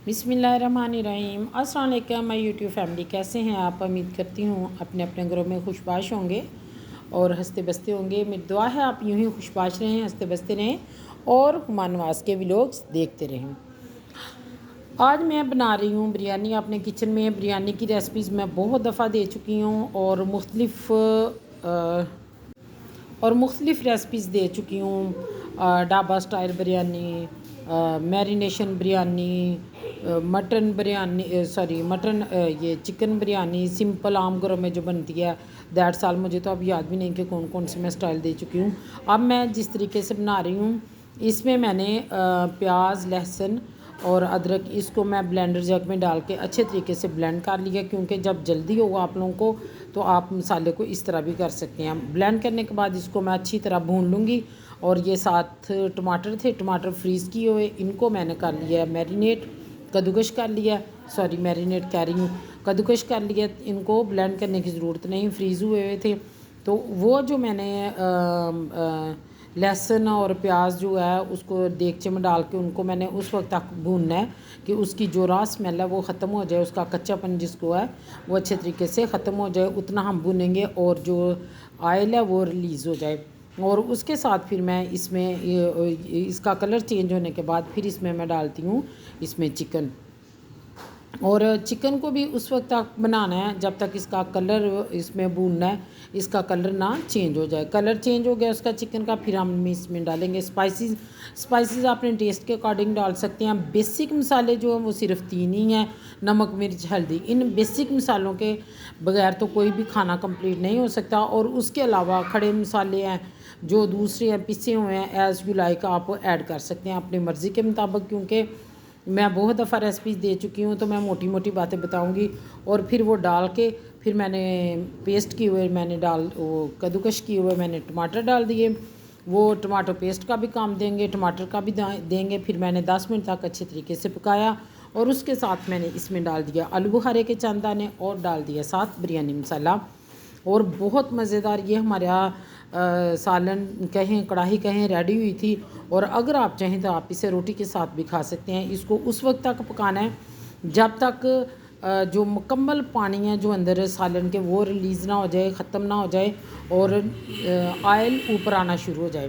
बिस्मिल्लाहिर्रहमानिर्रहीम। अस्सलाम वालेकुम माय यूट्यूब फैमिली, कैसे हैं आप? उम्मीद करती हूँ अपने अपने घरों में खुशबाश होंगे और हंसते बसते होंगे। मेरी दुआ है आप यूँ ही खुशबाश रहें, हंसते बसते रहें और हुमायूं नवाज के व्लॉग्स देखते रहें। आज मैं बना रही हूँ बिरयानी अपने किचन में। बिरयानी की रेसिपीज़ मैं बहुत दफ़ा दे चुकी हूँ और मुख्तलिफ़ रेसिपीज़ दे चुकी हूँ। Dhaba style biryani, marination biryani, mutton biryani, mutton, ये चिकन बिरयानी सिंपल आम घरों में जो बनती है। दैट साल मुझे तो अब याद भी नहीं कि कौन कौन से मैं स्टाइल दे चुकी हूँ। अब मैं जिस तरीके से बना रही हूँ, इसमें मैंने प्याज, लहसुन और अदरक, इसको मैं ब्लेंडर जग में डाल के अच्छे तरीके से ब्लेंड कर लिया, क्योंकि जब जल्दी होगा आप लोगों को तो आप मसाले को इस तरह भी कर सकते हैं। ब्लेंड करने के बाद इसको मैं अच्छी तरह भून लूँगी। और ये साथ टमाटर थे, टमाटर फ्रीज़ किए हुए, इनको मैंने कर लिया मैरिनेट, कद्दूकश कर लिया। मैरिनेट कह रही हूँ, कद्दूकश कर लिया। इनको ब्लेंड करने की ज़रूरत नहीं, फ्रीज़ हुए हुए थे। तो वो जो मैंने लहसुन और प्याज जो है उसको देगचे में डाल के उनको मैंने उस वक्त तक भूनना है कि उसकी जो रॉ स्मेल है वो ख़त्म हो जाए, उसका कच्चापन जिसको है वो अच्छे तरीके से ख़त्म हो जाए, उतना हम भूनेंगे और जो ऑयल है वो रिलीज़ हो जाए। और उसके साथ फिर मैं इसमें इसका कलर चेंज होने के बाद फिर इसमें मैं डालती हूँ इसमें चिकन। और चिकन को भी उस वक्त तक बनाना है जब तक इसका कलर, इसमें भूनना है, इसका कलर ना चेंज हो जाए। कलर चेंज हो गया उसका चिकन का, फिर हम इसमें डालेंगे स्पाइसेस अपने टेस्ट के अकॉर्डिंग डाल सकते हैं। बेसिक मसाले जो हैं वो सिर्फ 3 ही हैं, नमक, मिर्च, हल्दी। इन बेसिक मसालों के बगैर तो कोई भी खाना कंप्लीट नहीं हो सकता। और उसके अलावा खड़े मसाले हैं जो दूसरे हैं, पिसे हुए हैं, एज़ यू लाइक आप ऐड कर सकते हैं अपनी मर्ज़ी के मुताबिक, क्योंकि मैं बहुत दफ़ा रेसिपीज़ दे चुकी हूँ तो मैं मोटी मोटी बातें बताऊँगी। और फिर वो डाल के फिर मैंने पेस्ट किए हुए, मैंने वो कद्दूकश किए हुए मैंने टमाटर डाल दिए। वो टमाटर पेस्ट का भी काम देंगे, टमाटर का भी देंगे। फिर मैंने 10 मिनट तक अच्छे तरीके से पकाया और उसके साथ मैंने इसमें डाल दिया आलू बुखारे के चंद दाने और डाल दिया साथ बिरयानी मसाला। और बहुत मज़ेदार ये हमारा सालन कहें, कढ़ाई कहें, रेडी हुई थी। और अगर आप चाहें तो आप इसे रोटी के साथ भी खा सकते हैं। इसको उस वक्त तक पकाना है जब तक जो मुकम्मल पानी है जो अंदर सालन के वो रिलीज़ ना हो जाए, ख़त्म ना हो जाए और ऑयल ऊपर आना शुरू हो जाए।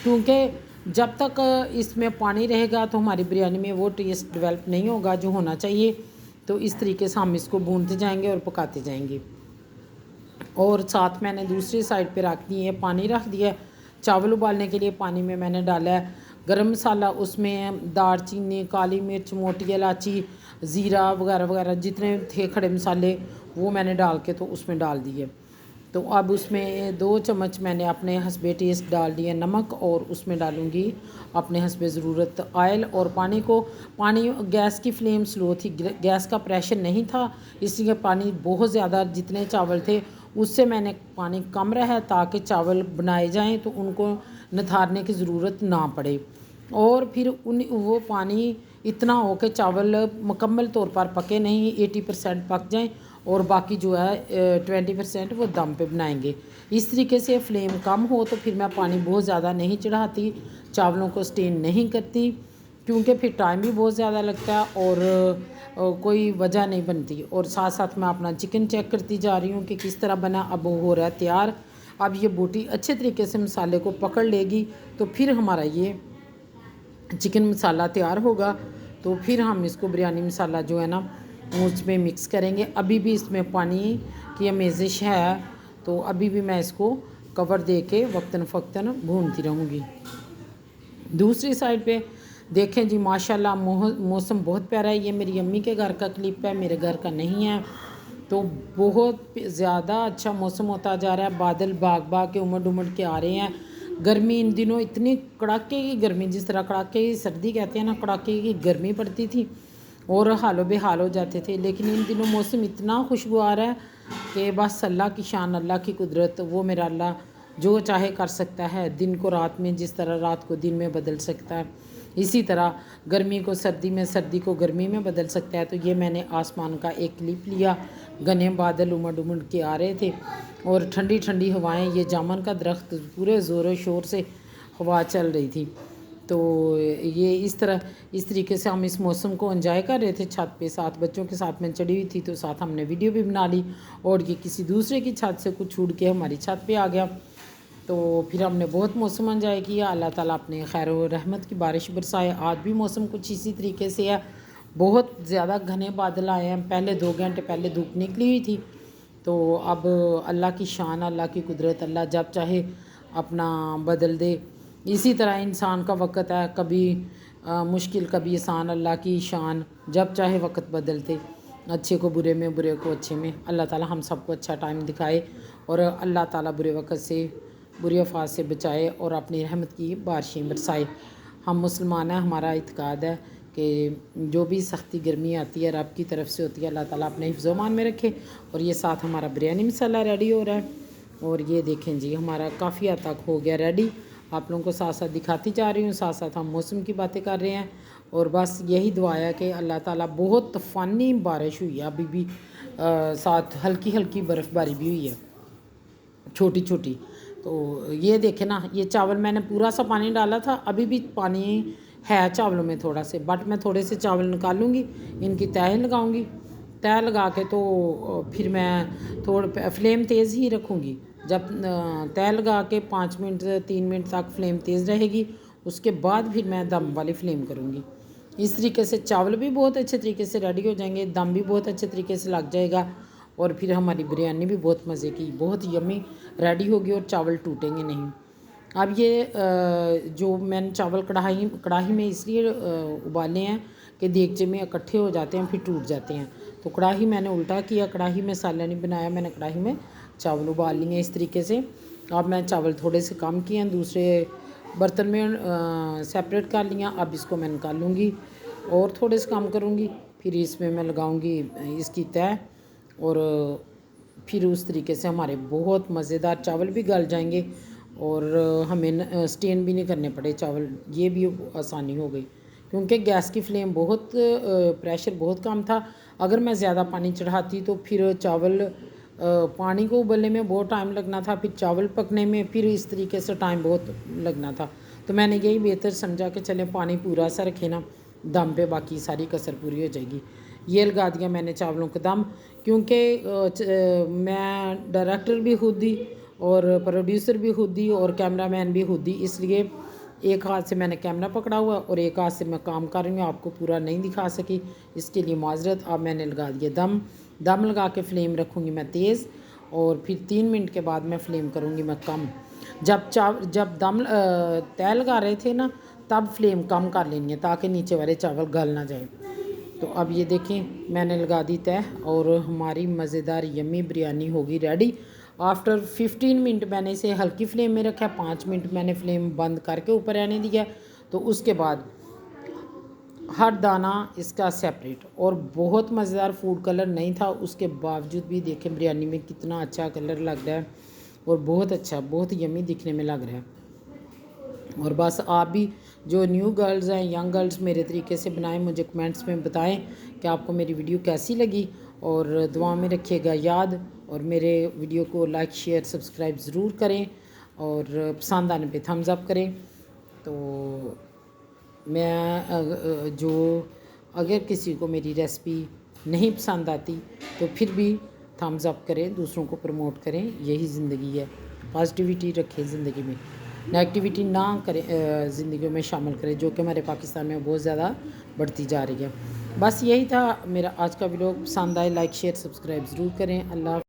क्योंकि जब तक इसमें पानी रहेगा तो हमारी बिरयानी में वो टेस्ट डेवलप नहीं होगा जो होना चाहिए। तो इस तरीके से हम इसको भूनते जाएंगे और पकाते जाएंगे। और साथ मैंने दूसरी साइड पे रख दी है, पानी रख दिया। चावल उबालने के लिए पानी में मैंने डाला है गरम मसाला, उसमें दालचीनी, काली मिर्च, मोटी इलायची, ज़ीरा वगैरह वगैरह जितने थे खड़े मसाले वो मैंने डाल के तो उसमें डाल दिए। तो अब उसमें 2 चम्मच मैंने अपने हस्बे टेस्ट डाल दिए नमक, और उसमें डालूँगी अपने हस्बे ज़रूरत ऑयल। और पानी गैस की फ्लेम स्लो थी, गैस का प्रेशर नहीं था, इसलिए पानी बहुत ज़्यादा, जितने चावल थे उससे मैंने पानी कम रहा ताकि चावल बनाए जाएं तो उनको निथारने की ज़रूरत ना पड़े। और फिर वो पानी इतना हो कि चावल मुकम्मल तौर पर पके नहीं, 80% पक जाएं और बाकी जो है 20% वो दम पे बनाएंगे। इस तरीके से फ्लेम कम हो तो फिर मैं पानी बहुत ज़्यादा नहीं चढ़ाती, चावलों को स्टेन नहीं करती, क्योंकि फिर टाइम भी बहुत ज़्यादा लगता है और कोई वजह नहीं बनती। और साथ साथ मैं अपना चिकन चेक करती जा रही हूँ कि किस तरह बना। अब वो हो रहा है तैयार। अब ये बोटी अच्छे तरीके से मसाले को पकड़ लेगी तो फिर हमारा ये चिकन मसाला तैयार होगा। तो फिर हम इसको बिरयानी मसाला जो है ना उसमें मिक्स करेंगे। अभी भी इसमें पानी की आमेज़िश है, तो अभी भी मैं इसको कवर दे के वक्तन फ़क्तन भूनती रहूँगी। दूसरी साइड पे देखें जी, माशाल्लाह मौसम बहुत प्यारा है। ये मेरी अम्मी के घर का क्लिप है, मेरे घर का नहीं है। तो बहुत ज़्यादा अच्छा मौसम होता जा रहा है, बादल भाग भाग के उमड़ उमड़ के आ रहे हैं। गर्मी इन दिनों इतनी कड़ाके की गर्मी, जिस तरह कड़ाके की सर्दी कहते हैं ना, कड़ाके की गर्मी पड़ती थी और हालो बेहाल हो जाते थे। लेकिन इन दिनों मौसम इतना खुशगवार है कि बस अल्लाह की शान, अल्लाह की कुदरत। वो मेरा अल्लाह जो चाहे कर सकता है, दिन को रात में, जिस तरह रात को दिन में बदल सकता है, इसी तरह गर्मी को सर्दी में, सर्दी को गर्मी में बदल सकता है। तो ये मैंने आसमान का एक क्लिप लिया, घने बादल उमड़ उमड़ के आ रहे थे और ठंडी ठंडी हवाएं, ये जामुन का दरख्त पूरे ज़ोरों शोर से हवा चल रही थी। तो ये इस तरीके से हम इस मौसम को एंजॉय कर रहे थे छत पे, साथ बच्चों के साथ में चढ़ी हुई थी, तो साथ हमने वीडियो भी बना ली। और ये किसी दूसरे की छत से कुछ छूट के हमारी छत पे आ गया। तो फिर हमने बहुत मौसम एंजॉय किया। अल्लाह ताला अपने खैर व रहमत की बारिश बरसाए। आज भी मौसम कुछ इसी तरीके से है, बहुत ज़्यादा घने बादल आए हैं। पहले 2 घंटे पहले धूप निकली हुई थी, तो अब अल्लाह की शान, अल्लाह की कुदरत, अल्लाह जब चाहे अपना बदल दे। इसी तरह इंसान का वक़्त है, कभी मुश्किल कभी आसान, अल्लाह की शान, जब चाहे वक़्त बदलते, अच्छे को बुरे में, बुरे को अच्छे में। अल्लाह ताला हम सबको अच्छा टाइम दिखाए और अल्लाह ताला बुरे वक़्त से, बुरी आफात से बचाए और अपनी रहमत की बारिशें बरसाए। हम मुसलमान हैं, हमारा इत्क़ाद है कि जो भी सख्ती गर्मी आती है रब की तरफ से होती है, अल्लाह ताला अपने हिफ्ज़ मान में रखे। और ये साथ हमारा बिरयानी मसाला रेडी हो रहा है। और ये देखें जी, हमारा काफ़ी हद तक हो गया रेडी। आप लोगों को साथ साथ दिखाती जा रही हूँ, साथ साथ हम मौसम की बातें कर रहे हैं। और बस यही दुआ है कि अल्लाह ताला, बहुत तूफ़ानी बारिश हुई है अभी भी, साथ हल्की हल्की बर्फ़बारी भी हुई है, छोटी छोटी। तो ये देखें ना, ये चावल मैंने पूरा सा पानी डाला था, अभी भी पानी है चावलों में थोड़ा से, बट मैं थोड़े से चावल निकालूंगी, इनकी तह लगाऊंगी। तह लगा के तो फिर मैं थोड़ा फ्लेम तेज़ ही रखूँगी। जब तह लगा के 5 मिनट 3 मिनट तक फ्लेम तेज़ रहेगी, उसके बाद फिर मैं दम वाली फ्लेम करूँगी। इस तरीके से चावल भी बहुत अच्छे तरीके से रेडी हो जाएंगे, दम भी बहुत अच्छे तरीके से लग जाएगा और फिर हमारी बिरयानी भी बहुत मज़े की, बहुत यम्मी रेडी होगी और चावल टूटेंगे नहीं। अब ये जो मैंने चावल कढ़ाई में इसलिए उबाले हैं कि देगचे में इकट्ठे हो जाते हैं, फिर टूट जाते हैं। तो कढ़ाई मैंने उल्टा किया, कढ़ाई में साला नहीं बनाया, मैंने कढ़ाई में चावल उबाल लिए इस तरीके से। अब मैं चावल थोड़े से कम किए हैं, दूसरे बर्तन में सेपरेट कर लिया। अब इसको मैं निकालूँगी और थोड़े से कम करूँगी, फिर इसमें मैं लगाऊँगी इसकी तह, और फिर उस तरीके से हमारे बहुत मज़ेदार चावल भी गल जाएंगे और हमें स्टेन भी नहीं करने पड़े चावल। ये भी आसानी हो गई, क्योंकि गैस की फ्लेम बहुत, प्रेशर बहुत कम था। अगर मैं ज़्यादा पानी चढ़ाती तो फिर चावल, पानी को उबलने में बहुत टाइम लगना था, फिर चावल पकने में फिर इस तरीके से टाइम बहुत लगना था। तो मैंने यही बेहतर समझा कि चलें पानी पूरा सा रखे ना दम पे, बाकी सारी कसर पूरी हो जाएगी। ये लगा दिया मैंने चावलों का दम, क्योंकि मैं डायरेक्टर भी खुद ही और प्रोड्यूसर भी खुद ही और कैमरामैन भी खुद ही, इसलिए एक हाथ से मैंने कैमरा पकड़ा हुआ और एक हाथ से मैं काम कर रही हूँ, आपको पूरा नहीं दिखा सकी, इसके लिए माजरत। अब मैंने लगा दिया दम लगा के फ्लेम रखूँगी मैं तेज़, और फिर 3 मिनट के बाद मैं फ्लेम करूँगी मैं कम। जब दम तय लगा रहे थे ना, तब फ्लेम कम कर लेनी है ताकि नीचे वाले चावल गल ना जाए। तो अब ये देखें मैंने लगा दी तय और हमारी मज़ेदार यम्मी बिरयानी होगी रेडी। आफ्टर 15 मिनट मैंने इसे हल्की फ्लेम में रखा, 5 मिनट मैंने फ्लेम बंद करके ऊपर रहने दिया। तो उसके बाद हर दाना इसका सेपरेट, और बहुत मज़ेदार फूड कलर नहीं था, उसके बावजूद भी देखें बिरयानी में कितना अच्छा कलर लग रहा है और बहुत अच्छा, बहुत यम्मी दिखने में लग रहा है। और बस आप भी जो न्यू गर्ल्स हैं, यंग गर्ल्स, मेरे तरीके से बनाएं, मुझे कमेंट्स में बताएं कि आपको मेरी वीडियो कैसी लगी, और दुआ में रखिएगा याद, और मेरे वीडियो को लाइक शेयर सब्सक्राइब ज़रूर करें और पसंद आने पे थम्स अप करें। तो मैं जो अगर किसी को मेरी रेसिपी नहीं पसंद आती तो फिर भी थम्स अप करें, दूसरों को प्रमोट करें, यही ज़िंदगी है। पॉजिटिविटी रखें ज़िंदगी में, नेगेटिविटी ना करें, ज़िंदगी में शामिल करें, जो कि हमारे पाकिस्तान में बहुत ज़्यादा बढ़ती जा रही है। बस यही था मेरा आज का वीडियो। पसंद आए लाइक शेयर सब्सक्राइब ज़रूर करें। अल्लाह।